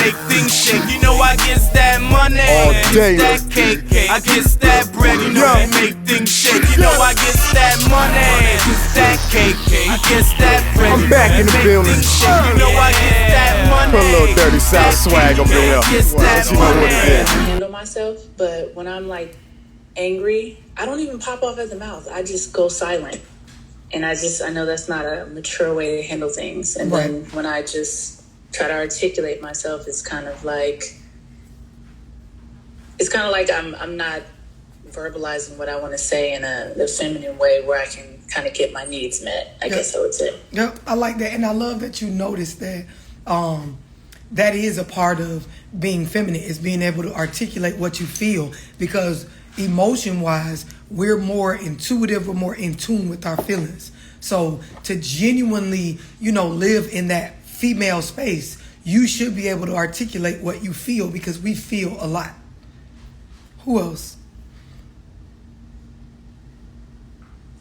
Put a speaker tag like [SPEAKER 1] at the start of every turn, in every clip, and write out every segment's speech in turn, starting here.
[SPEAKER 1] make things shake. You know I gets that money,
[SPEAKER 2] all day.
[SPEAKER 1] that cake, I gets that bread. You know I make things shake. You know I gets that money, that cake, I gets that bread.
[SPEAKER 2] I'm back in the building.
[SPEAKER 1] You know I get that money.
[SPEAKER 2] Put a little dirty South swag up in there. You know what it is.
[SPEAKER 3] I handle myself, but when I'm like angry, I don't even pop off at the mouth. I just go silent. And I know that's not a mature way to handle things. And then when I just try to articulate myself, it's kind of like I'm not verbalizing what I want to say in the feminine way where I can kind of get my needs met. I guess I would say.
[SPEAKER 4] Yep, I like that. And I love that you noticed that that is a part of being feminine, is being able to articulate what you feel, because emotion-wise, we're more intuitive, we're more in tune with our feelings. So to genuinely, live in that female space, you should be able to articulate what you feel, because we feel a lot. Who else?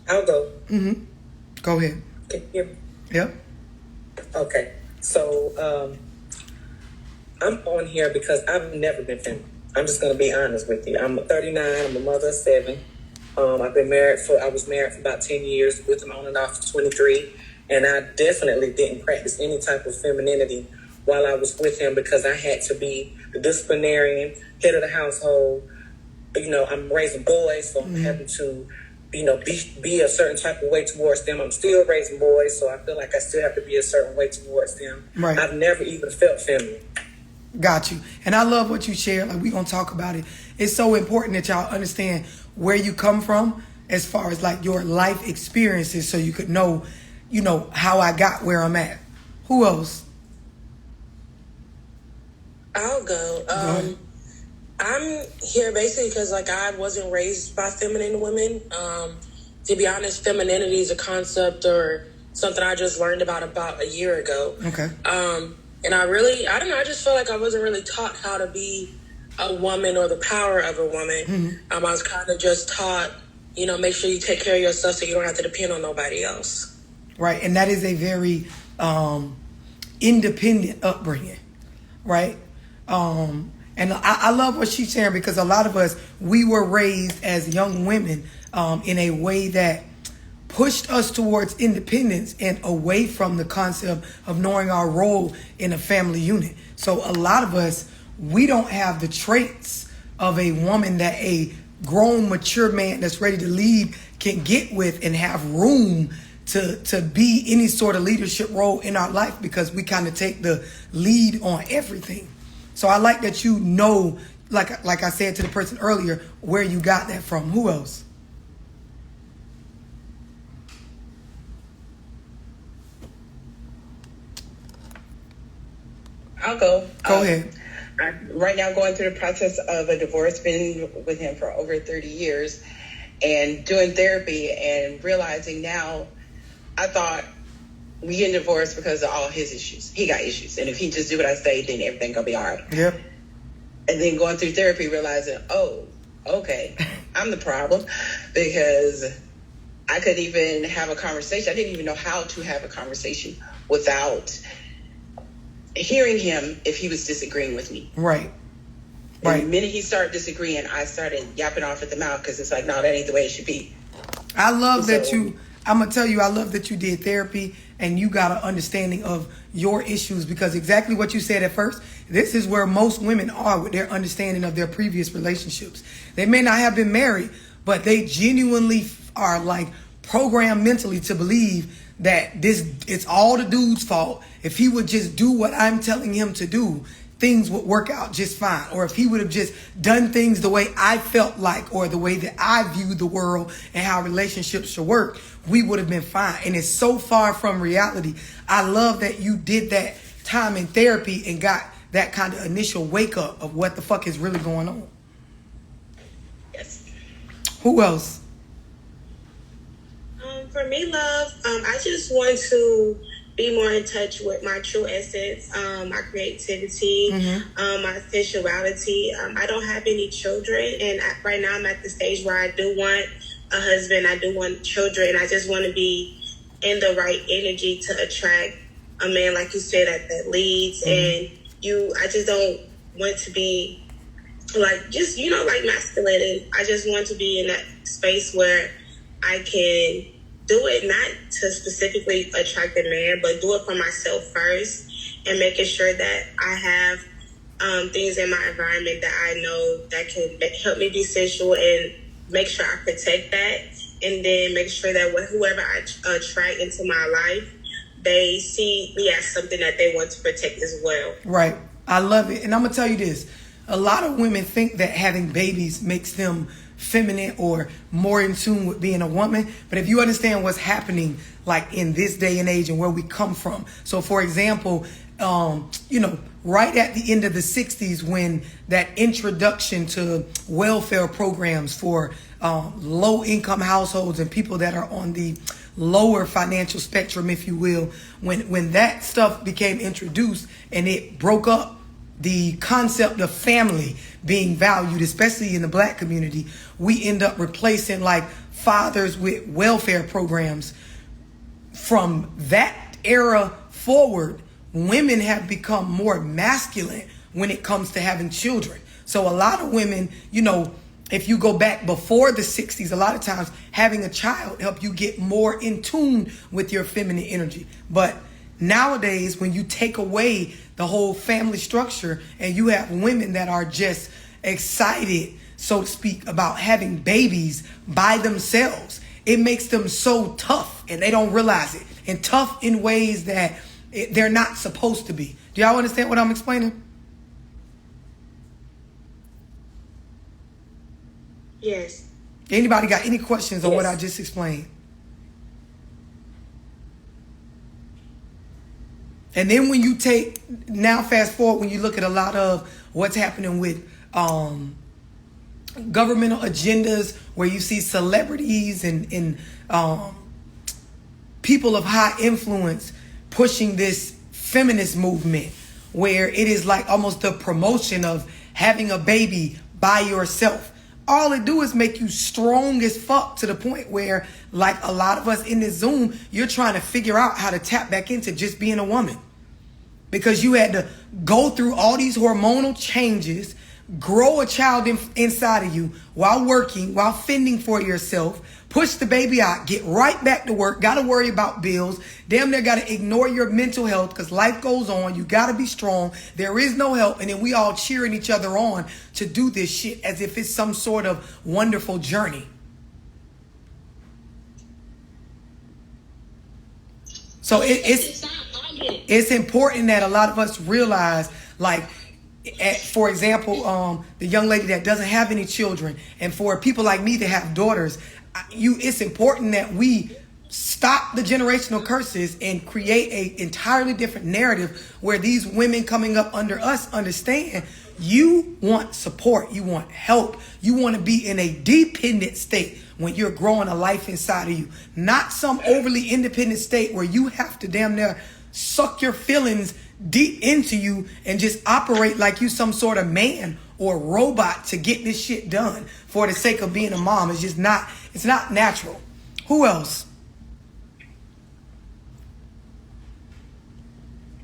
[SPEAKER 5] I'll go.
[SPEAKER 4] Mm-hmm. Go ahead.
[SPEAKER 5] Can you hear me?
[SPEAKER 4] Yep.
[SPEAKER 5] Okay. So I'm on here because I've never been feminine. I'm just going to be honest with you. I'm 39. I'm a mother of 7. I was married for about 10 years, with him on and off for 23. And I definitely didn't practice any type of femininity while I was with him, because I had to be the disciplinarian, head of the household. I'm raising boys, so I'm having to, be a certain type of way towards them. I'm still raising boys, so I feel like I still have to be a certain way towards them.
[SPEAKER 4] Right.
[SPEAKER 5] I've never even felt feminine.
[SPEAKER 4] Got you. And I love what you shared. Like, we're going to talk about it. It's so important that y'all understand where you come from as far as like your life experiences, so you could know, how I got where I'm at. Who else?
[SPEAKER 6] I'll go. I'm here basically because I wasn't raised by feminine women. To be honest, femininity is a concept or something I just learned about a year ago.
[SPEAKER 4] Okay.
[SPEAKER 6] And I don't know, I just feel like I wasn't really taught how to be a woman or the power of a woman.
[SPEAKER 4] Mm-hmm.
[SPEAKER 6] I was kind of just taught, make sure you take care of yourself so you don't have to depend on nobody else.
[SPEAKER 4] Right. And that is a very independent upbringing. Right. And I love what she's sharing, because a lot of us, we were raised as young women in a way that pushed us towards independence and away from the concept of knowing our role in a family unit. So a lot of us, we don't have the traits of a woman that a grown, mature man that's ready to lead can get with and have room to be any sort of leadership role in our life, because we kind of take the lead on everything. So I like that like I said to the person earlier, where you got that from. Who else?
[SPEAKER 7] I'll go.
[SPEAKER 4] Go ahead.
[SPEAKER 7] I'm right now going through the process of a divorce, been with him for over 30 years, and doing therapy and realizing now, I thought we getting divorced because of all his issues. He got issues. And if he just do what I say, then everything gonna be all right.
[SPEAKER 4] Yep.
[SPEAKER 7] And then going through therapy, realizing, oh, okay, I'm the problem, because I couldn't even have a conversation. I didn't even know how to have a conversation without hearing him if he was disagreeing with me.
[SPEAKER 4] Right.
[SPEAKER 7] And the minute he started disagreeing, I started yapping off at the mouth, because it's like, no, that ain't the way it should be.
[SPEAKER 4] I love that I'm going to tell you, I love that you did therapy and you got an understanding of your issues, because exactly what you said at first, this is where most women are with their understanding of their previous relationships. They may not have been married, but they genuinely are like programmed mentally to believe that it's all the dude's fault. If he would just do what I'm telling him to do, things would work out just fine. Or if he would have just done things the way I felt like, or the way that I viewed the world and how relationships should work, we would have been fine. And it's so far from reality. I love that you did that time in therapy and got that kind of initial wake up of what the fuck is really going on.
[SPEAKER 6] Yes.
[SPEAKER 4] Who else?
[SPEAKER 6] For me, love, I just want to be more in touch with my true essence, my creativity, my sensuality. I don't have any children, and right now I'm at the stage where I do want a husband, I do want children, and I just want to be in the right energy to attract a man, like you said, that leads and I just don't want to be like, just, like masculine. I just want to be in that space where I can do it not to specifically attract a man, but do it for myself first, and making sure that I have things in my environment that I know that can help me be sensual, and make sure I protect that, and then make sure that whoever I attract into my life, they see me as something that they want to protect as well.
[SPEAKER 4] Right. I love it. And I'm going to tell you this. A lot of women think that having babies makes them feminine or more in tune with being a woman. But if you understand what's happening, like in this day and age and where we come from. So, for example, right at the end of the 60s, when that introduction to welfare programs for low income households and people that are on the lower financial spectrum, if you will, when that stuff became introduced and it broke up the concept of family being valued, especially in the black community, we end up replacing like fathers with welfare programs. From that era forward, women have become more masculine when it comes to having children. So a lot of women, if you go back before the 60s, a lot of times having a child helped you get more in tune with your feminine energy. But nowadays, when you take away the whole family structure and you have women that are just excited, so to speak, about having babies by themselves, it makes them so tough, and they don't realize it. And tough in ways that they're not supposed to be. Do y'all understand what I'm explaining?
[SPEAKER 6] Yes.
[SPEAKER 4] Anybody got any questions on what I just explained? And then when you fast forward, when you look at a lot of what's happening with governmental agendas, where you see celebrities and people of high influence pushing this feminist movement, where it is like almost the promotion of having a baby by yourself. All it do is make you strong as fuck, to the point where, like a lot of us in this Zoom, you're trying to figure out how to tap back into just being a woman. Because you had to go through all these hormonal changes, grow a child inside of you while working, while fending for yourself, push the baby out, get right back to work, got to worry about bills, damn near got to ignore your mental health because life goes on. You got to be strong. There is no help. And then we all cheering each other on to do this shit as if it's some sort of wonderful journey. So it's important that a lot of us realize, like, for example, the young lady that doesn't have any children, and for people like me that have daughters, it's important that we stop the generational curses and create an entirely different narrative where these women coming up under us understand you want support, you want help, you want to be in a dependent state when you're growing a life inside of you, not some overly independent state where you have to damn near suck your feelings deep into you and just operate like you some sort of man or robot to get this shit done for the sake of being a mom. It's not natural. Who else?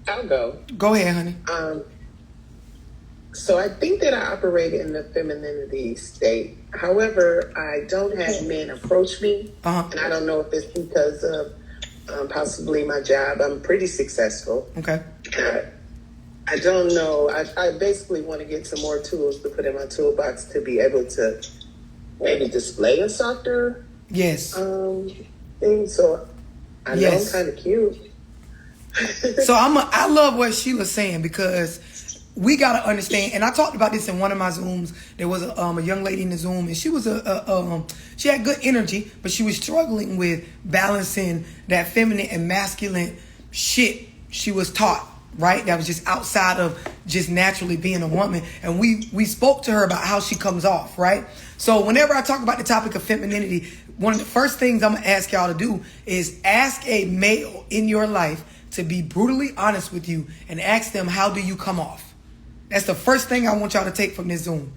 [SPEAKER 8] I'll go.
[SPEAKER 4] Go ahead, honey.
[SPEAKER 8] So I think that I operate in the femininity state. However, I don't have men approach me. And I don't know if it's because of possibly my job. I'm pretty successful.
[SPEAKER 4] Okay.
[SPEAKER 8] I don't know. I basically want to get some more tools to put in my toolbox to be able to maybe display a softer thing. So I know I'm kind of cute.
[SPEAKER 4] So I love what Sheila's saying, because we got to understand, and I talked about this in one of my Zooms. There was a young lady in the Zoom, and she was she had good energy, but she was struggling with balancing that feminine and masculine shit she was taught, right? That was just outside of just naturally being a woman. And we spoke to her about how she comes off, right? So whenever I talk about the topic of femininity, one of the first things I'm going to ask y'all to do is ask a male in your life to be brutally honest with you and ask them, how do you come off? That's the first thing I want y'all to take from this Zoom.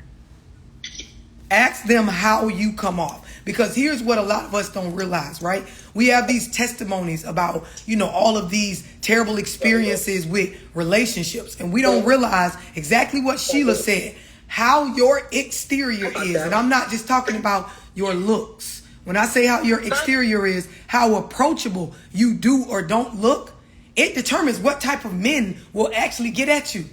[SPEAKER 4] Ask them how you come off. Because here's what a lot of us don't realize, right? We have these testimonies about, all of these terrible experiences with relationships. And we don't realize exactly what Sheila said, how your exterior is. And I'm not just talking about your looks. When I say how your exterior is, how approachable you do or don't look, it determines what type of men will actually get at you.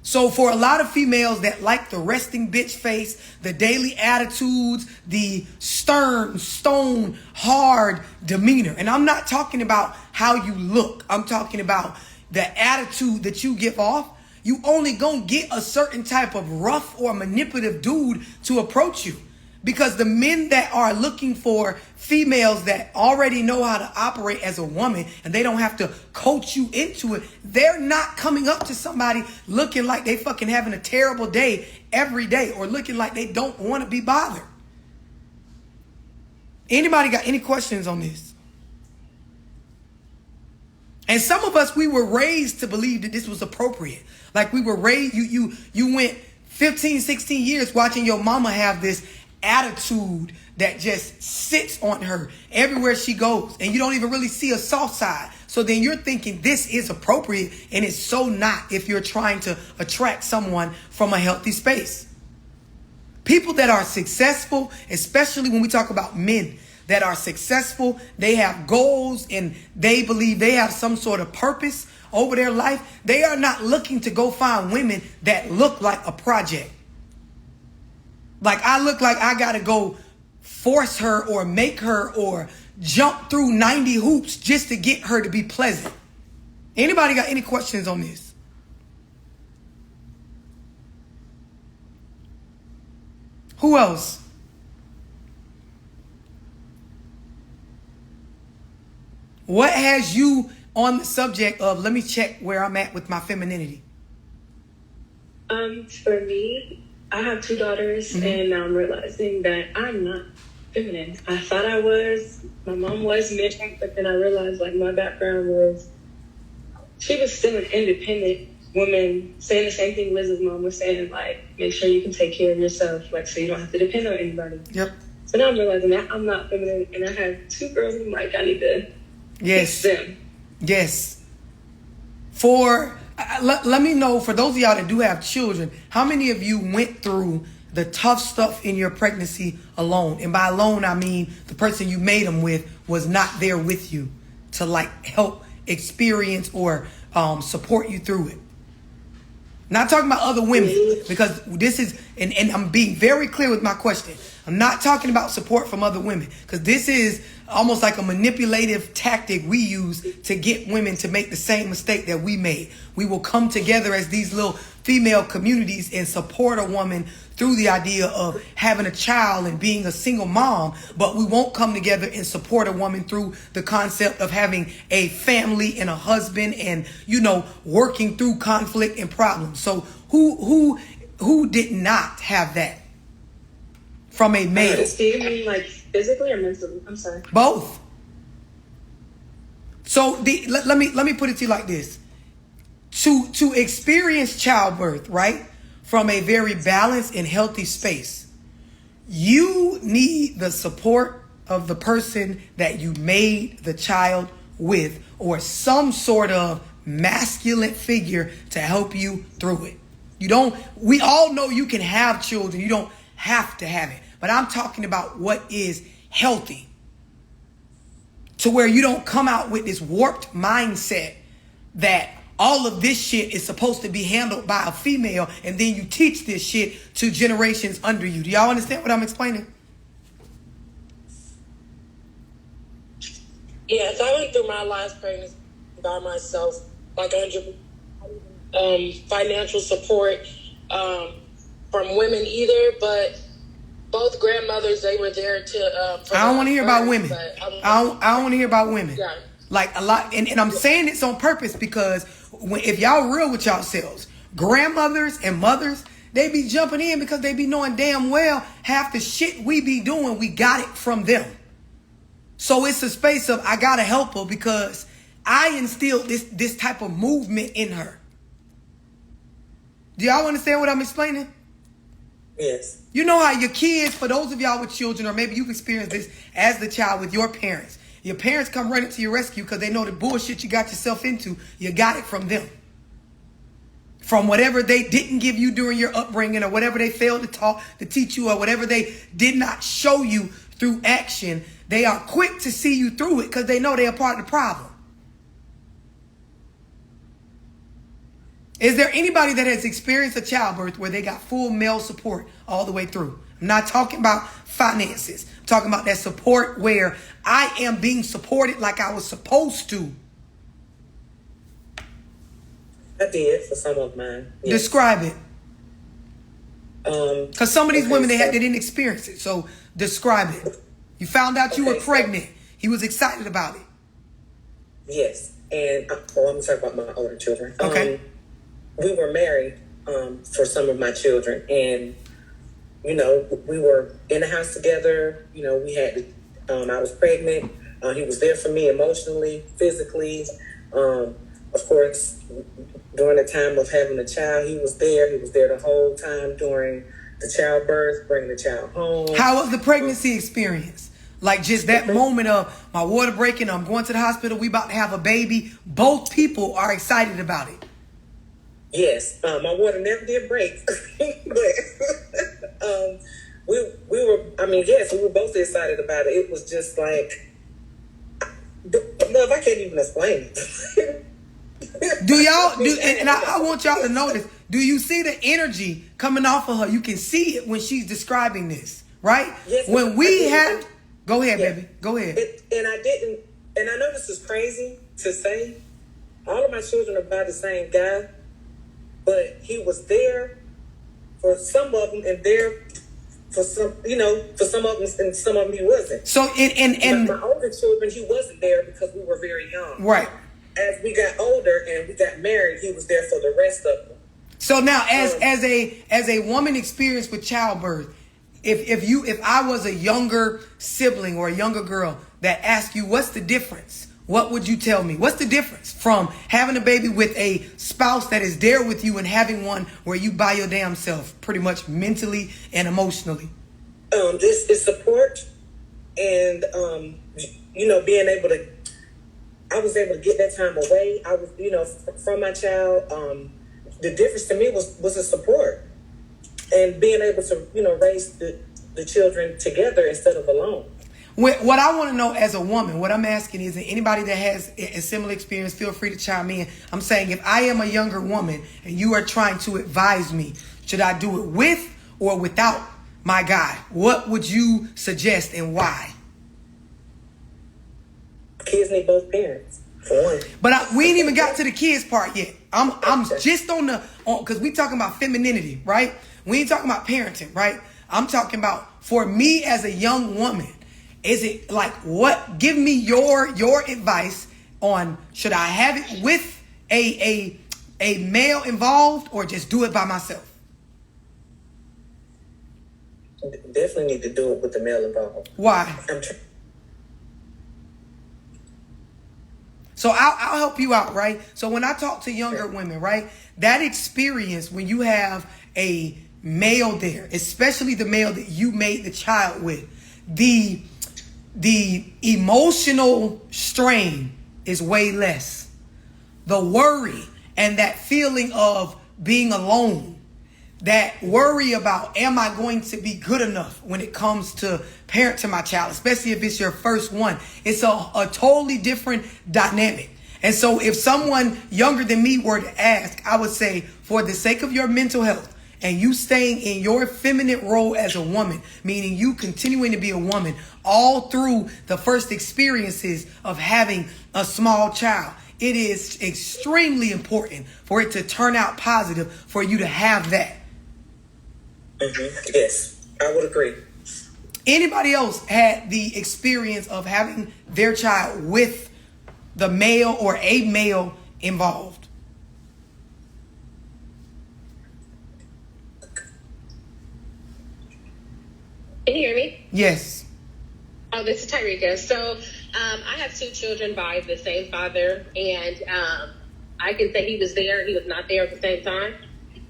[SPEAKER 4] So for a lot of females that like the resting bitch face, the daily attitudes, the stern, stone, hard demeanor. And I'm not talking about how you look. I'm talking about the attitude that you give off. You only gonna get a certain type of rough or manipulative dude to approach you. Because the men that are looking for females that already know how to operate as a woman and they don't have to coach you into it, they're not coming up to somebody looking like they fucking having a terrible day every day or looking like they don't want to be bothered. Anybody got any questions on this? And some of us, we were raised to believe that this was appropriate. Like we were raised, you went 15, 16 years watching your mama have this attitude that just sits on her everywhere she goes, and you don't even really see a soft side. So then you're thinking this is appropriate, and it's so not if you're trying to attract someone from a healthy space. People that are successful, especially when we talk about men that are successful, they have goals and they believe they have some sort of purpose over their life. They are not looking to go find women that look like a project. Like I look like I got to go force her or make her or jump through 90 hoops just to get her to be pleasant. Anybody got any questions on this? Who else? What has you on the subject of, let me check where I'm at with my femininity?
[SPEAKER 3] For me, I have 2 daughters, and now I'm realizing that I'm not feminine. I thought I was. My mom was mixed, but then I realized like my background was, she was still an independent woman, saying the same thing Liz's mom was saying, like, make sure you can take care of yourself, like, so you don't have to depend on anybody.
[SPEAKER 4] Yep.
[SPEAKER 3] So now I'm realizing that I'm not feminine, and I have 2 girls, and I'm like, I need to fix them.
[SPEAKER 4] Yes. Let me know, for those of y'all that do have children, how many of you went through the tough stuff in your pregnancy alone? And by alone, I mean the person you made them with was not there with you to like help experience or support you through it. Not talking about other women, because this is, and I'm being very clear with my question. I'm not talking about support from other women, because this is almost like a manipulative tactic we use to get women to make the same mistake that we made. We will come together as these little female communities and support a woman through the idea of having a child and being a single mom, but we won't come together and support a woman through the concept of having a family and a husband and, working through conflict and problems. So who did not have that from a male?
[SPEAKER 3] Do you mean like physically or mentally? I'm sorry.
[SPEAKER 4] Both. So let me put it to you like this. To experience childbirth, right, from a very balanced and healthy space, you need the support of the person that you made the child with, or some sort of masculine figure to help you through it. We all know you can have children. You don't have to have it. But I'm talking about what is healthy, to where you don't come out with this warped mindset that all of this shit is supposed to be handled by a female, and then you teach this shit to generations under you. Do y'all understand what I'm explaining?
[SPEAKER 5] Yes, I went through my last pregnancy by myself, like financial support from women either, but both grandmothers, they were there to.
[SPEAKER 4] I don't want to hear about women. I don't want to hear about women.
[SPEAKER 5] Yeah.
[SPEAKER 4] Like a lot, and I'm saying this on purpose because if y'all real with yourselves, grandmothers and mothers, they be jumping in because they be knowing damn well half the shit we be doing, we got it from them. So it's a space of, I gotta help her because I instilled this type of movement in her. Do y'all understand what I'm explaining?
[SPEAKER 5] Yes.
[SPEAKER 4] You know how your kids, for those of y'all with children, or maybe you've experienced this as the child with your parents. Your parents come running to your rescue because they know the bullshit you got yourself into, you got it from them. From whatever they didn't give you during your upbringing, or whatever they failed to teach you, or whatever they did not show you through action. They are quick to see you through it because they know they're part of the problem. Is there anybody that has experienced a childbirth where they got full male support all the way through? I'm not talking about finances. I'm talking about that support where I am being supported like I was supposed to.
[SPEAKER 5] I did for some of mine. Yes.
[SPEAKER 4] Describe it. Because some of these women, they didn't experience it. So describe it. You found out you were pregnant. He was excited about it.
[SPEAKER 5] Yes. And I'm going to talk about my older children.
[SPEAKER 4] Okay.
[SPEAKER 5] We were married for some of my children. And, you know, we were in the house together. You know, we had, I was pregnant. He was there for me emotionally, physically. Of course, during the time of having a child, he was there. He was there the whole time during the childbirth, bringing the child home.
[SPEAKER 4] How was the pregnancy experience? Like just that moment of my water breaking, I'm going to the hospital, we about to have a baby. Both people are excited about it.
[SPEAKER 5] Yes, my water never did break, but we were. I mean, yes, we were both excited about it. It was just like, love. I can't even explain it.
[SPEAKER 4] Do y'all do? And I want y'all to know this. Do you see the energy coming off of her? You can see it when she's describing this, right?
[SPEAKER 5] Yes,
[SPEAKER 4] when we have, go ahead, baby, go ahead.
[SPEAKER 5] And I didn't. And I know this is crazy to say. All of my children are by the same guy. But he was there for some of them, and there for some, you know, for some of them, and some of them he wasn't.
[SPEAKER 4] So and
[SPEAKER 5] my older children, he wasn't there because we were very young.
[SPEAKER 4] Right.
[SPEAKER 5] As we got older and we got married, he was there for the rest of them.
[SPEAKER 4] So now, as a woman experienced with childbirth, if I was a younger sibling or a younger girl that asked you what's the difference, what would you tell me? What's the difference from having a baby with a spouse that is there with you and having one where you by your damn self, pretty much mentally and emotionally?
[SPEAKER 5] This is support, and you know, being able to. I was able to get that time away. I was, you know, from my child. The difference to me was the support, and being able to, you know, raise the children together instead of alone.
[SPEAKER 4] What I want to know as a woman, what I'm asking is, anybody that has a similar experience, feel free to chime in. I'm saying, if I am a younger woman and you are trying to advise me, should I do it with or without my guy? What would you suggest and why?
[SPEAKER 5] Kids need both parents, for one.
[SPEAKER 4] But we ain't even got to the kids part yet. I'm just on because we talking about femininity, right? We ain't talking about parenting, right? I'm talking about, for me as a young woman, is it like, what? Give me your advice on, should I have it with a male involved or just do it by myself?
[SPEAKER 5] Definitely need to do it with the male involved.
[SPEAKER 4] Why? So I'll help you out, right? So when I talk to younger women, right, that experience when you have a male there, especially the male that you made the child with, the emotional strain is way less. The worry and that feeling of being alone, that worry about, am I going to be good enough when it comes to parenting my child, especially if it's your first one. It's a totally different dynamic. And so if someone younger than me were to ask, I would say, for the sake of your mental health and you staying in your feminine role as a woman, meaning you continuing to be a woman all through the first experiences of having a small child, it is extremely important for it to turn out positive for you to have that.
[SPEAKER 5] Mm-hmm. Yes, I would agree.
[SPEAKER 4] Anybody else had the experience of having their child with the male or a male involved?
[SPEAKER 9] Can you hear me?
[SPEAKER 4] Yes.
[SPEAKER 9] Oh, this is Tyreka. So I have two children by the same father, and I can say he was there. He was not there at the same time.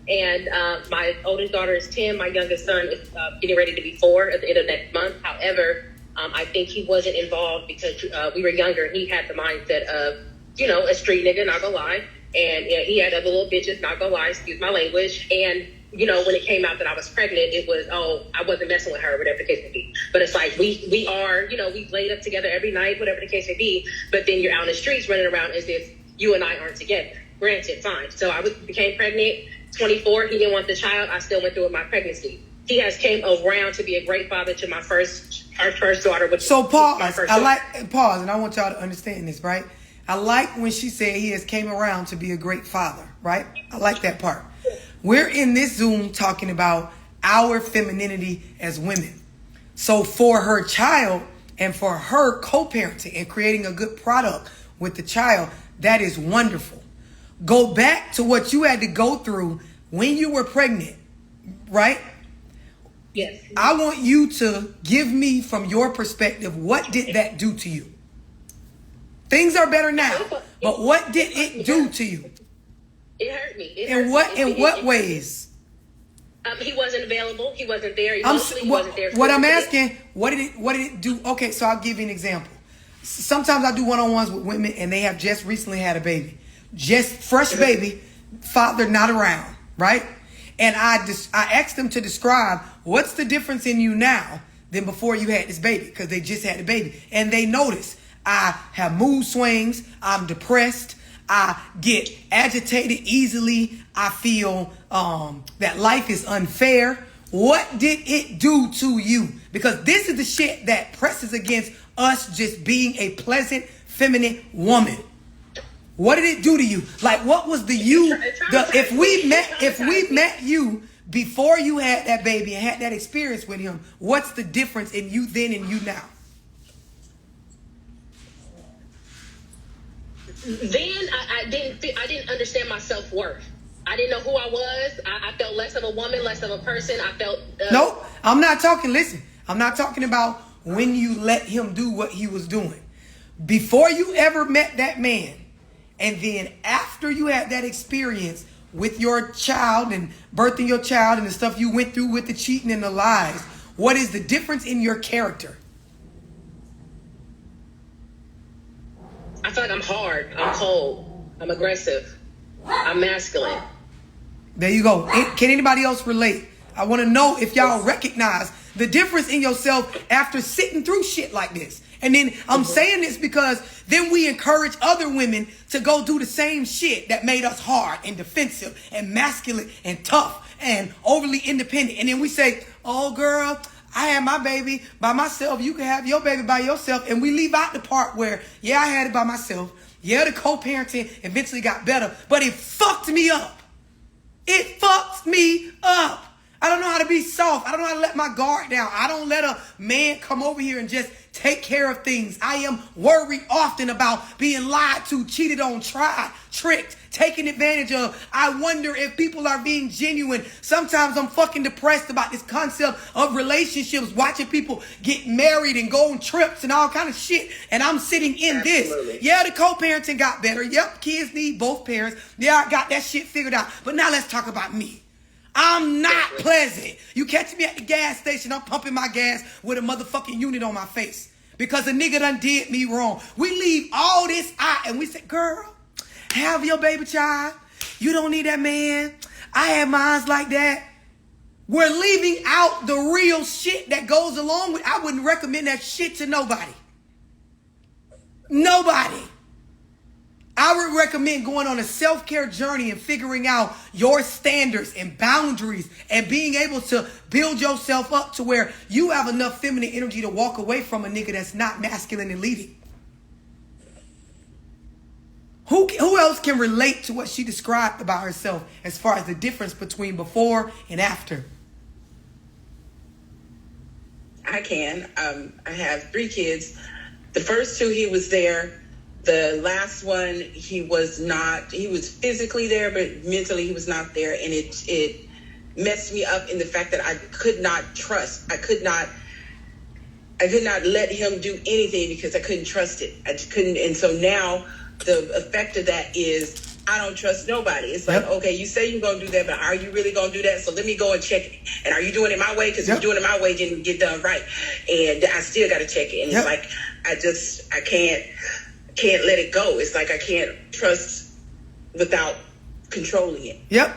[SPEAKER 9] And my oldest daughter is 10. My youngest son is getting ready to be 4 at the end of next month. However, I think he wasn't involved because we were younger. He had the mindset of, a street nigga, not gonna lie. And he had other little bitches, not gonna lie, excuse my language. And, when it came out that I was pregnant, it was, I wasn't messing with her, whatever the case may be. But it's like, we are, we laid up together every night, whatever the case may be. But then you're out in the streets running around as if you and I aren't together. Granted, fine. So I became pregnant, 24. He didn't want the child. I still went through with my pregnancy. He has came around to be a great father to our first daughter. Which
[SPEAKER 4] so pause. Pause, and I want y'all to understand this, right? I like when she said he has came around to be a great father, right? I like that part. We're in this Zoom talking about our femininity as women. So for her child and for her co-parenting and creating a good product with the child, that is wonderful. Go back to what you had to go through when you were pregnant, right?
[SPEAKER 9] Yes.
[SPEAKER 4] I want you to give me, from your perspective, what did that do to you? Things are better now, but what did it do to you?
[SPEAKER 9] It hurt me.
[SPEAKER 4] In what ways?
[SPEAKER 9] He wasn't available. He wasn't there. He wasn't there.
[SPEAKER 4] What I'm asking, what did it do? Okay, so I'll give you an example. Sometimes I do one-on-ones with women, and they have just recently had a baby, just fresh baby, father not around, right? And I asked them to describe what's the difference in you now than before you had this baby, because they just had the baby, and they notice I have mood swings. I'm depressed. I get agitated easily. I feel that life is unfair. What did it do to you? Because this is the shit that presses against us just being a pleasant, feminine woman. What did it do to you? Like, what was the you? If we met you before you had that baby and had that experience with him, what's the difference in you then and you now?
[SPEAKER 9] Then I didn't understand my self-worth. I didn't know who I was. I felt less of a woman, less of a person. I felt
[SPEAKER 4] no, I'm not talking. Listen, I'm not talking about when you let him do what he was doing. Before you ever met that man, and then after you had that experience with your child and birthing your child and the stuff you went through with the cheating and the lies, what is the difference in your character?
[SPEAKER 9] I feel like I'm hard, I'm cold, I'm aggressive, I'm masculine.
[SPEAKER 4] There you go. Can anybody else relate? I want to know if y'all recognize the difference in yourself after sitting through shit like this. And then I'm saying this because then we encourage other women to go do the same shit that made us hard and defensive and masculine and tough and overly independent. And then we say, oh girl, I had my baby by myself. You can have your baby by yourself. And we leave out the part where, yeah, I had it by myself. Yeah, the co-parenting eventually got better, but it fucked me up. It fucks me up. I don't know how to be soft. I don't know how to let my guard down. I don't let a man come over here and just take care of things. I am worried often about being lied to, cheated on, tried, tricked, taken advantage of. I wonder if people are being genuine. Sometimes I'm fucking depressed about this concept of relationships, watching people get married and go on trips and all kind of shit. And I'm sitting in this. Yeah, the co-parenting got better. Yep, kids need both parents. Yeah, I got that shit figured out. But now let's talk about me. I'm not pleasant. You catch me at the gas station, I'm pumping my gas with a motherfucking unit on my face because a nigga done did me wrong. We leave all this out and we say, girl, have your baby child. You don't need that man. I had mines like that. We're leaving out the real shit that goes along with. I wouldn't recommend that shit to nobody. Nobody. I would recommend going on a self-care journey and figuring out your standards and boundaries and being able to build yourself up to where you have enough feminine energy to walk away from a nigga that's not masculine and leading. Who else can relate to what she described about herself as far as the difference between before and after?
[SPEAKER 7] I can. I have 3 kids. The first 2, he was there. The last one, he was not. He was physically there, but mentally he was not there. And it messed me up in the fact that I could not trust. I could not let him do anything because I couldn't trust it. I just couldn't. And so now the effect of that is I don't trust nobody. It's like, okay, you say you're going to do that, but are you really going to do that? So let me go and check it. And are you doing it my way? Because if you're doing it my way, it didn't get done right. And I still got to check it. And it's like, I can't let it go. It's like I can't trust without controlling it.
[SPEAKER 4] Yep.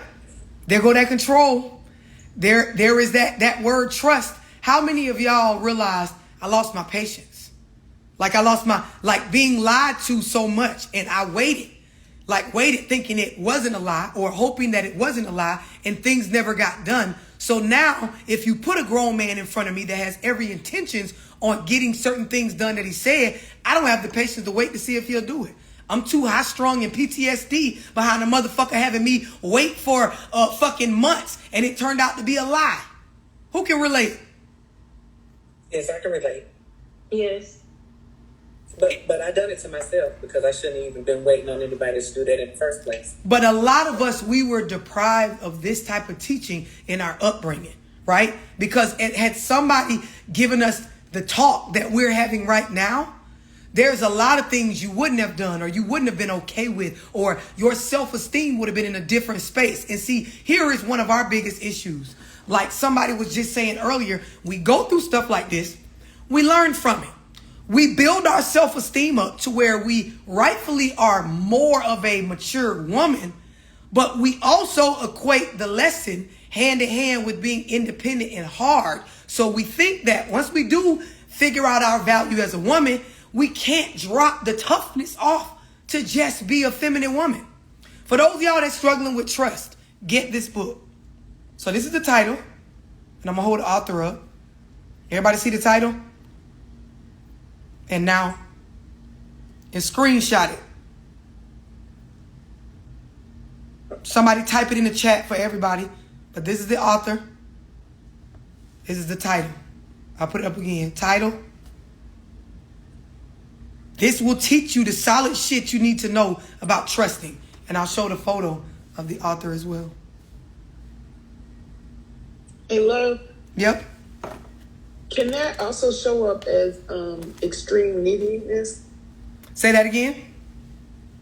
[SPEAKER 4] There go that control. There is that word trust. How many of y'all realized I lost my patience? Like I lost my, like being lied to so much, and I waited thinking it wasn't a lie or hoping that it wasn't a lie, and things never got done. So now if you put a grown man in front of me that has every intentions on getting certain things done that he said, I don't have the patience to wait to see if he'll do it. I'm too high strung and PTSD behind a motherfucker having me wait for fucking months and it turned out to be a lie. Who can relate?
[SPEAKER 5] Yes, I can relate.
[SPEAKER 9] Yes.
[SPEAKER 5] But I done it to myself because I shouldn't have even been waiting on anybody to do that in the first place.
[SPEAKER 4] But a lot of us, we were deprived of this type of teaching in our upbringing, right? Because it had somebody given us the talk that we're having right now, there's a lot of things you wouldn't have done or you wouldn't have been okay with, or your self-esteem would have been in a different space. And see, here is one of our biggest issues. Like somebody was just saying earlier, we go through stuff like this, we learn from it. We build our self-esteem up to where we rightfully are more of a mature woman, but we also equate the lesson hand in hand with being independent and hard. So we think that once we do figure out our value as a woman, we can't drop the toughness off to just be a feminine woman. For those of y'all that's struggling with trust, get this book. So this is the title, and I'm going to hold the author up. Everybody see the title? And now, and screenshot it. Somebody type it in the chat for everybody. But this is the author. This is the title. I'll put it up again. Title. This will teach you the solid shit you need to know about trusting. And I'll show the photo of the author as well.
[SPEAKER 8] Hey, love.
[SPEAKER 4] Yep.
[SPEAKER 8] Can that also show up as extreme neediness?
[SPEAKER 4] Say that again.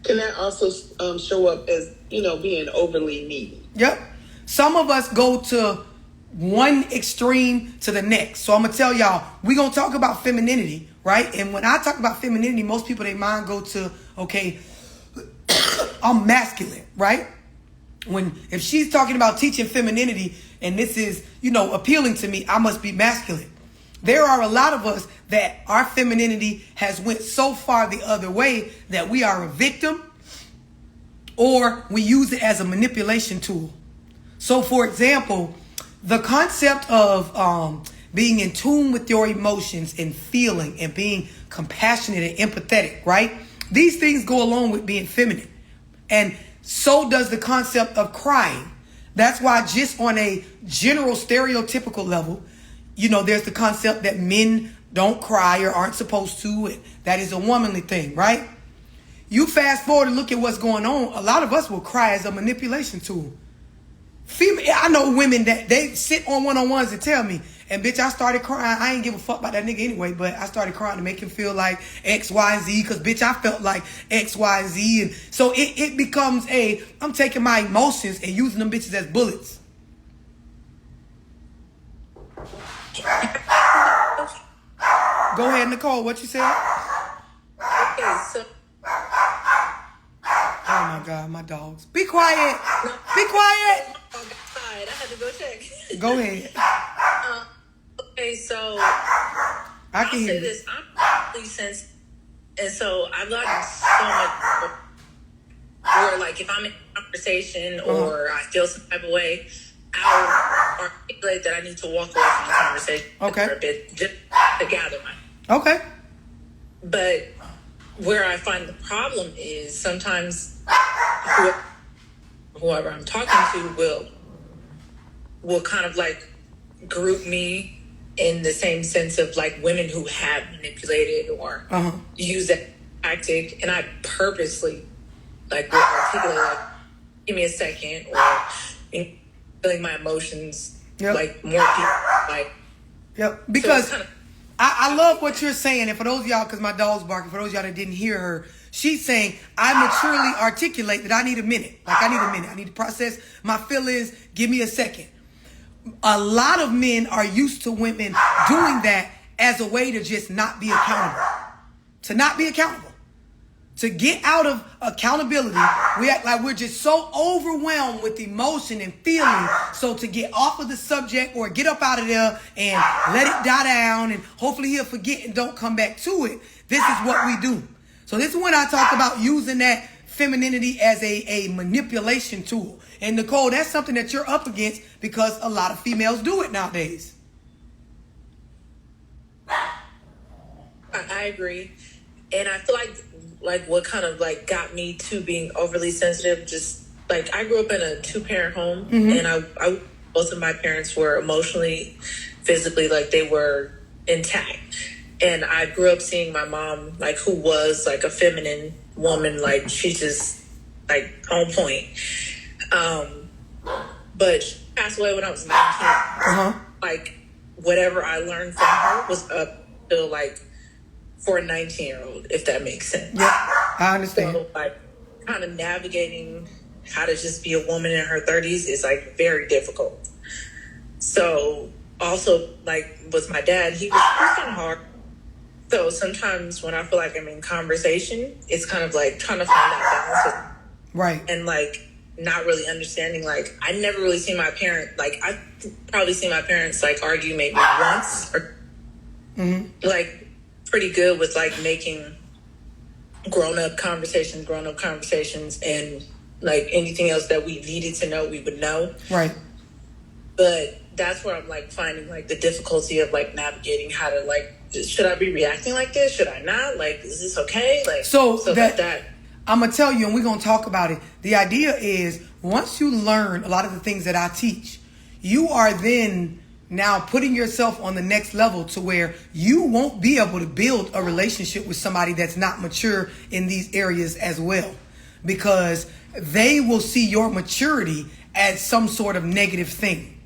[SPEAKER 8] Can that also show up as, being overly needy?
[SPEAKER 4] Yep. Some of us go to one extreme to the next. So I'm going to tell y'all, we're going to talk about femininity, right? And when I talk about femininity, most people, their mind go to, okay, I'm masculine, right? If she's talking about teaching femininity and this is, appealing to me, I must be masculine. There are a lot of us that our femininity has went so far the other way that we are a victim or we use it as a manipulation tool. So, for example, the concept of being in tune with your emotions and feeling and being compassionate and empathetic, right? These things go along with being feminine. And so does the concept of crying. That's why just on a general stereotypical level, there's the concept that men don't cry or aren't supposed to. And that is a womanly thing, right? You fast forward and look at what's going on. A lot of us will cry as a manipulation tool. I know women that they sit on one-on-ones and tell me, and bitch, I started crying. I ain't give a fuck about that nigga anyway, but I started crying to make him feel like X, Y, and Z, because bitch, I felt like X, Y, and Z. And so it becomes I'm taking my emotions and using them bitches as bullets. Go ahead, Nicole. What you said?
[SPEAKER 3] Okay, so.
[SPEAKER 4] Oh my God, my dogs. Be quiet. Be quiet.
[SPEAKER 3] I had to go check.
[SPEAKER 4] Go ahead.
[SPEAKER 3] Okay, so
[SPEAKER 4] I can hear
[SPEAKER 3] say this. I'm really sensitive, and so I've gotten so much. Where like if I'm in a conversation or I feel some type of way, I'll articulate that I need to walk away from the conversation for a bit just to gather my.
[SPEAKER 4] Okay.
[SPEAKER 3] But where I find the problem is sometimes whoever I'm talking to will kind of like group me in the same sense of like women who have manipulated or use that tactic, and I purposely like will articulate like, give me a second, or feeling my emotions like more people like.
[SPEAKER 4] Yep, because so I love what you're saying, and for those of y'all, because my dog's barking, for those of y'all that didn't hear her, She's saying, I maturely articulate that I need a minute. Like, I need a minute. I need to process my feelings. Give me a second. A lot of men are used to women doing that as a way to just not be accountable. To not be accountable. To get out of accountability, we act like we're just so overwhelmed with emotion and feeling. So to get off of the subject or get up out of there and let it die down and hopefully he'll forget and don't come back to it, this is what we do. So this is when I talk about using that femininity as a manipulation tool. And Nicole, that's something that you're up against because a lot of females do it nowadays.
[SPEAKER 3] I agree. And I feel like what kind of like got me to being overly sensitive, just like I grew up in a 2-parent home, and I both of my parents were emotionally, physically, like they were intact. And I grew up seeing my mom, like, who was like a feminine woman, like she just like on point. But she passed away when I was 19. Like whatever I learned from her was up till like for a 19-year-old, if that makes sense.
[SPEAKER 4] Yeah, I understand.
[SPEAKER 3] So, like, kind of navigating how to just be a woman in her 30s is like very difficult. So also, like with my dad, he was kind of hard. So sometimes when I feel like I'm in conversation, it's kind of like trying to find that balance.
[SPEAKER 4] Right.
[SPEAKER 3] And like not really understanding, like I never really seen my parent, like I probably seen my parents like argue maybe once or like pretty good with like making grown-up conversations and like anything else that we needed to know, we would know.
[SPEAKER 4] Right.
[SPEAKER 3] But that's where I'm like finding like the difficulty of like navigating how to like, should I be reacting like this? Should I not? Like, is this okay? Like,
[SPEAKER 4] so
[SPEAKER 3] that
[SPEAKER 4] I'm going to tell you, and we're going to talk about it. The idea is once you learn a lot of the things that I teach, you are then now putting yourself on the next level to where you won't be able to build a relationship with somebody that's not mature in these areas as well, because they will see your maturity as some sort of negative thing.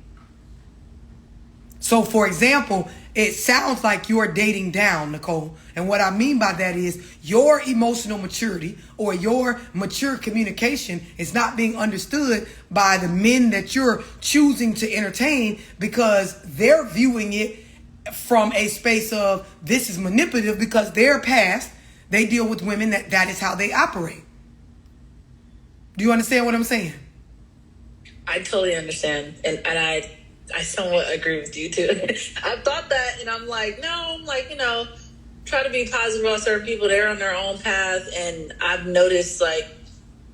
[SPEAKER 4] So, for example, it sounds like you're dating down, Nicole. And what I mean by that is your emotional maturity or your mature communication is not being understood by the men that you're choosing to entertain, because they're viewing it from a space of this is manipulative, because their past, they deal with women that is how they operate. Do you understand what I'm saying?
[SPEAKER 3] I totally understand. And I somewhat agree with you too. I thought that, and I'm like, no, I'm like, try to be positive about certain people. They're on their own path. And I've noticed, like,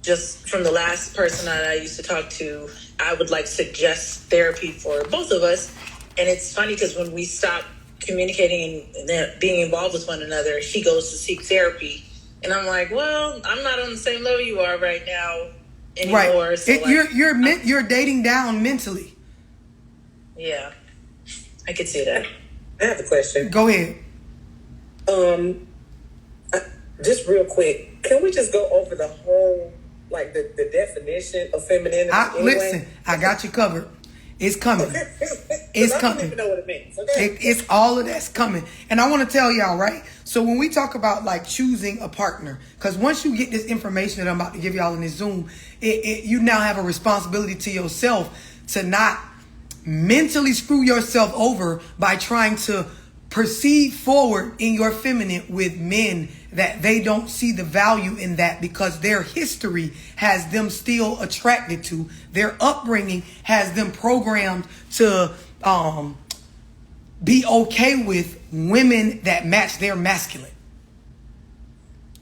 [SPEAKER 3] just from the last person that I used to talk to, I would like suggest therapy for both of us. And it's funny because when we stop communicating and being involved with one another, he goes to seek therapy. And I'm like, well, I'm not on the same level you are right now anymore.
[SPEAKER 4] Right.
[SPEAKER 3] So
[SPEAKER 4] You're dating down mentally.
[SPEAKER 3] Yeah, I could see that.
[SPEAKER 5] I have a question.
[SPEAKER 4] Go ahead.
[SPEAKER 5] Just real quick, can we just go over the whole, like the definition of femininity?
[SPEAKER 4] Listen, I got you covered. It's coming. It's coming.
[SPEAKER 5] I don't even know what it means. Okay?
[SPEAKER 4] It's all of that's coming. And I want to tell y'all, right? So when we talk about like choosing a partner, because once you get this information that I'm about to give y'all in this Zoom, you now have a responsibility to yourself to not mentally screw yourself over by trying to proceed forward in your feminine with men that they don't see the value in that, because their history has them still attracted to, their upbringing has them programmed to be okay with women that match their masculine.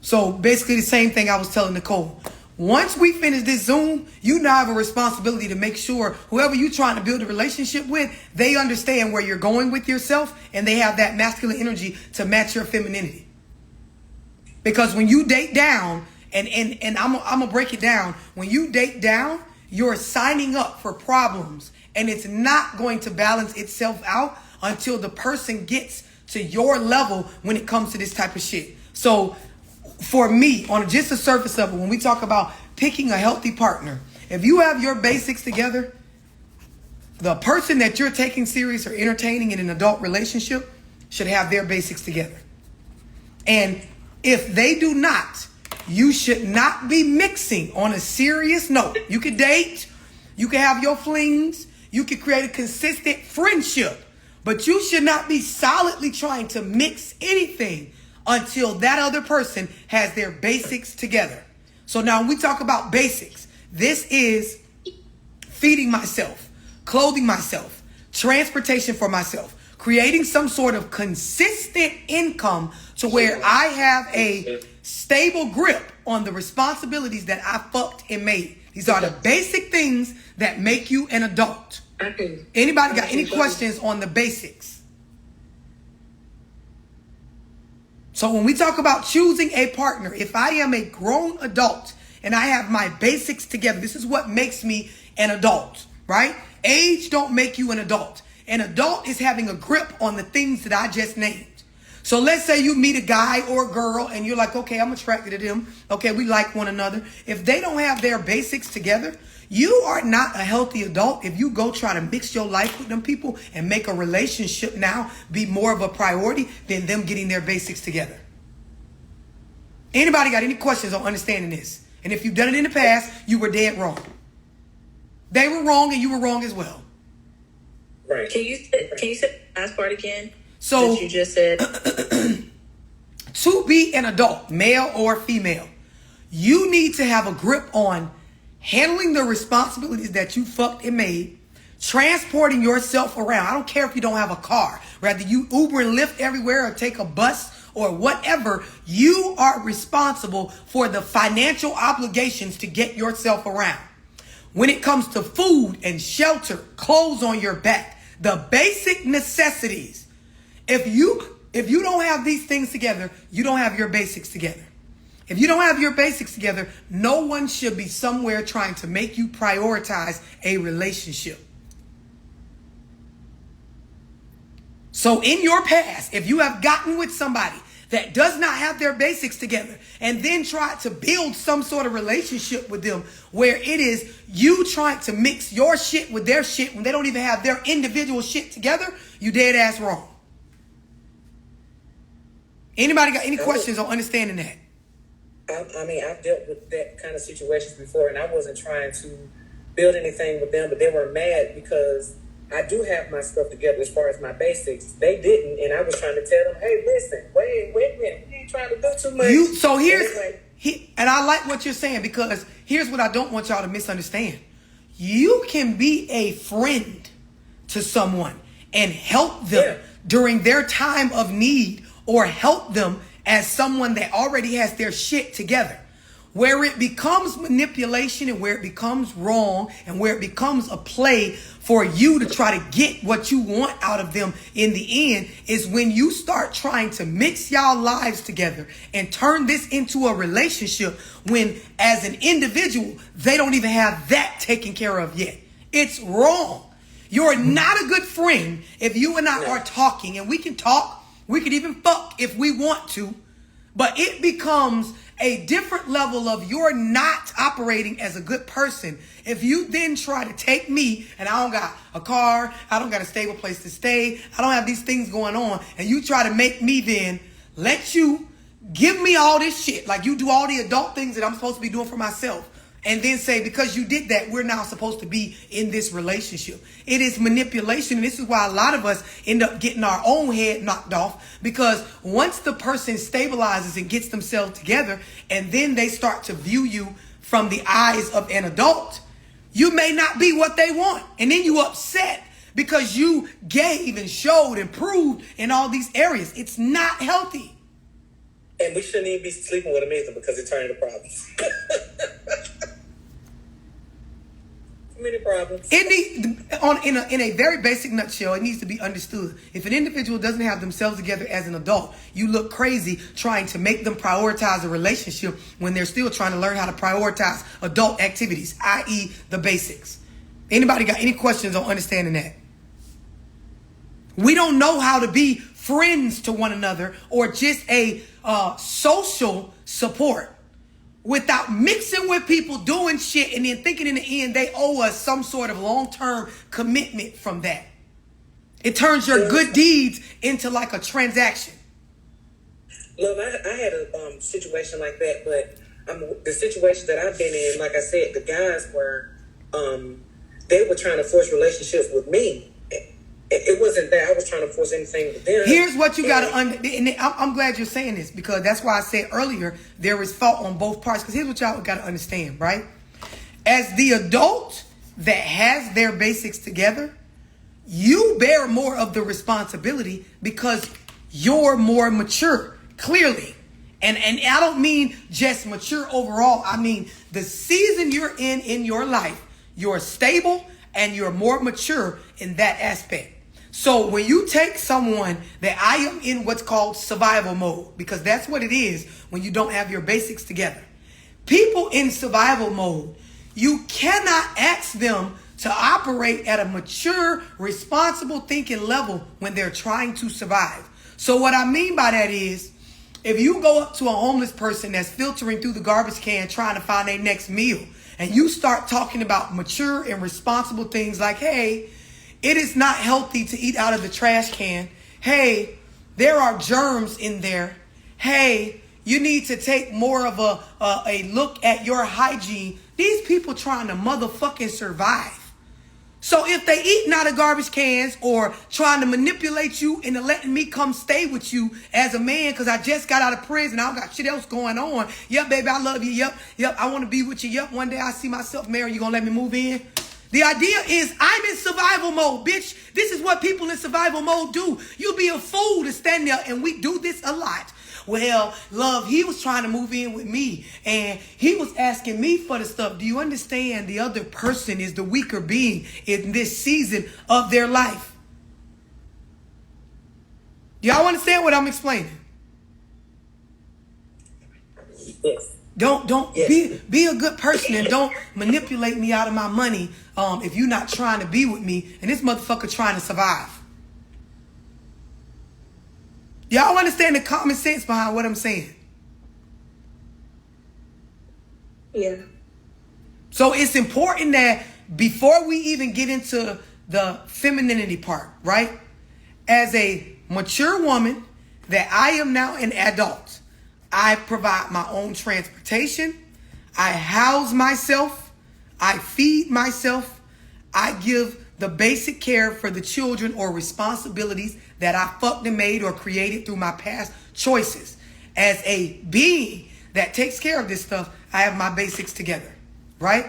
[SPEAKER 4] So basically the same thing I was telling Nicole. Once we finish this Zoom, you now have a responsibility to make sure whoever you're trying to build a relationship with, they understand where you're going with yourself and they have that masculine energy to match your femininity. Because when you date down, and I'm gonna break it down, when you date down, you're signing up for problems, and it's not going to balance itself out until the person gets to your level when it comes to this type of shit. So for me, on just a surface level, when we talk about picking a healthy partner, if you have your basics together, the person that you're taking serious or entertaining in an adult relationship should have their basics together. And if they do not, You should not be mixing on a serious note. You can date, you can have your flings, you can create a consistent friendship, but you should not be solidly trying to mix anything until that other person has their basics together. So now when we talk about basics, this is feeding myself, clothing myself, transportation for myself, creating some sort of consistent income to where I have a stable grip on the responsibilities that I fucked and made. These are the basic things that make you an adult. Anybody got any questions on the basics? So when we talk about choosing a partner, if I am a grown adult and I have my basics together, this is what makes me an adult, right? Age don't make you an adult. An adult is having a grip on the things that I just named. So let's say you meet a guy or a girl and you're like, okay, I'm attracted to them. Okay, we like one another. If they don't have their basics together, you are not a healthy adult if you go try to mix your life with them people and make a relationship now be more of a priority than them getting their basics together. Anybody got any questions on understanding this? And if you've done it in the past, you were dead wrong. They were wrong and you were wrong as well.
[SPEAKER 5] Right.
[SPEAKER 3] Can you say the last part again?
[SPEAKER 4] So
[SPEAKER 3] that you just said.
[SPEAKER 4] To be an adult, male or female, you need to have a grip on handling the responsibilities that you fucked and made, transporting yourself around. I don't care if you don't have a car. Rather you Uber and Lyft everywhere or take a bus or whatever. You are responsible for the financial obligations to get yourself around. When it comes to food and shelter, clothes on your back, the basic necessities. If you don't have these things together, you don't have your basics together. If you don't have your basics together, no one should be somewhere trying to make you prioritize a relationship. So in your past, if you have gotten with somebody that does not have their basics together and then try to build some sort of relationship with them where it is you trying to mix your shit with their shit when they don't even have their individual shit together, you dead ass wrong. Anybody got any questions on understanding that?
[SPEAKER 5] I mean, I've dealt with that kind of situations before, and I wasn't trying to build anything with them, but they were mad because I do have my stuff together as far as my basics. They didn't, and I was trying to tell them, hey, listen, wait a minute, you ain't trying to do too much.
[SPEAKER 4] And I like what you're saying, because here's what I don't want y'all to misunderstand. You can be a friend to someone and help them during their time of need, or help them as someone that already has their shit together. Where it becomes manipulation and where it becomes wrong and where it becomes a play for you to try to get what you want out of them in the end is when you start trying to mix y'all lives together and turn this into a relationship when as an individual, they don't even have that taken care of yet. It's wrong. You're not a good friend if you and I are talking, and we can talk. We could even fuck if we want to, but it becomes a different level of you're not operating as a good person if you then try to take me and I don't got a car, I don't got a stable place to stay, I don't have these things going on, and you try to make me then let you give me all this shit, like you do all the adult things that I'm supposed to be doing for myself, and then say because you did that, we're now supposed to be in this relationship. It is manipulation, and this is why a lot of us end up getting our own head knocked off, because once the person stabilizes and gets themselves together, and then they start to view you from the eyes of an adult, you may not be what they want, and then you upset because you gave and showed and proved in all these areas. It's not healthy.
[SPEAKER 5] And we shouldn't even be sleeping with them either because it turned into problems. Many problems.
[SPEAKER 4] In a very basic nutshell, it needs to be understood. If an individual doesn't have themselves together as an adult, you look crazy trying to make them prioritize a relationship when they're still trying to learn how to prioritize adult activities, i.e. the basics. Anybody got any questions on understanding that? We don't know how to be friends to one another or just a social support without mixing with people doing shit and then thinking in the end they owe us some sort of long-term commitment from that. It turns your good deeds into like a transaction.
[SPEAKER 5] Love, I had a situation like that, but the situation that I've been in, like I said, the guys were, they were trying to force relationships with me. It wasn't that I was trying to force anything with them.
[SPEAKER 4] Here's what you got to understand. I'm glad you're saying this, because that's why I said earlier there is fault on both parts. Because here's what y'all got to understand, right? As the adult that has their basics together, you bear more of the responsibility because you're more mature, clearly. And I don't mean just mature overall. I mean the season you're in your life, you're stable and you're more mature in that aspect. So when you take someone that I am in what's called survival mode, because that's what it is when you don't have your basics together. People in survival mode, you cannot ask them to operate at a mature, responsible thinking level when they're trying to survive. So what I mean by that is, if you go up to a homeless person that's filtering through the garbage can trying to find their next meal, and you start talking about mature and responsible things like, hey, it is not healthy to eat out of the trash can. Hey, there are germs in there. Hey, you need to take more of a look at your hygiene. These people trying to motherfucking survive. So if they eating out of garbage cans or trying to manipulate you into letting me come stay with you as a man because I just got out of prison, I don't got shit else going on. Yep, baby, I love you. Yep, I want to be with you. Yep, one day I see myself married. You gonna let me move in? The idea is I'm in survival mode, bitch. This is what people in survival mode do. You'll be a fool to stand there, and we do this a lot. Well, love, he was trying to move in with me, and he was asking me for the stuff. Do you understand the other person is the weaker being in this season of their life? Y'all understand what I'm explaining?
[SPEAKER 5] Yes.
[SPEAKER 4] Don't yes. Be a good person and don't manipulate me out of my money if you're not trying to be with me and this motherfucker trying to survive. Y'all understand the common sense behind what I'm saying?
[SPEAKER 6] Yeah.
[SPEAKER 4] So it's important that before we even get into the femininity part, right? As a mature woman that I am now an adult, I provide my own transportation. I house myself. I feed myself. I give the basic care for the children or responsibilities that I fucked and made or created through my past choices. As a being that takes care of this stuff, I have my basics together, right?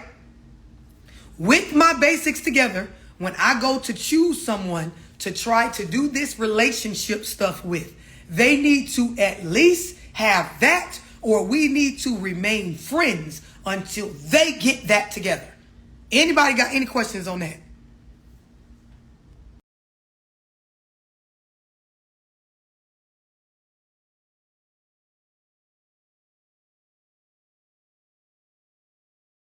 [SPEAKER 4] With my basics together, when I go to choose someone to try to do this relationship stuff with, they need to at least have that, or we need to remain friends until they get that together. Anybody got any questions on that?